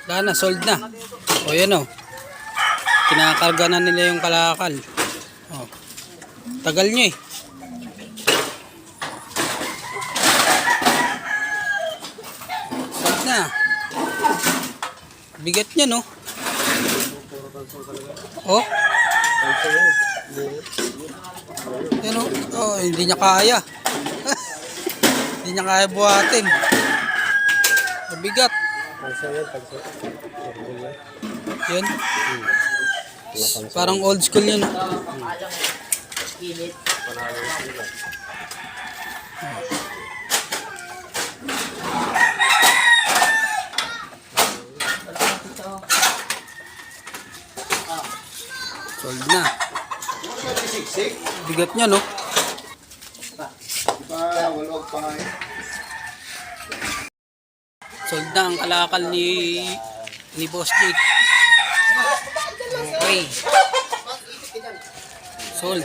Wala na, sold na. O yan o. Kinakarga na nila yung kalakal. O. Tagal nyo eh. Sold na. Bigat niya no. Oh. Yan o. Oh, hindi niya kaya. Hindi niya kaya buhatin. Mabigat. Yan. Parang old school yun. Sold na. Bigat niya no. Sold na ang kalakal ni Boss Jake. Okay. Sold.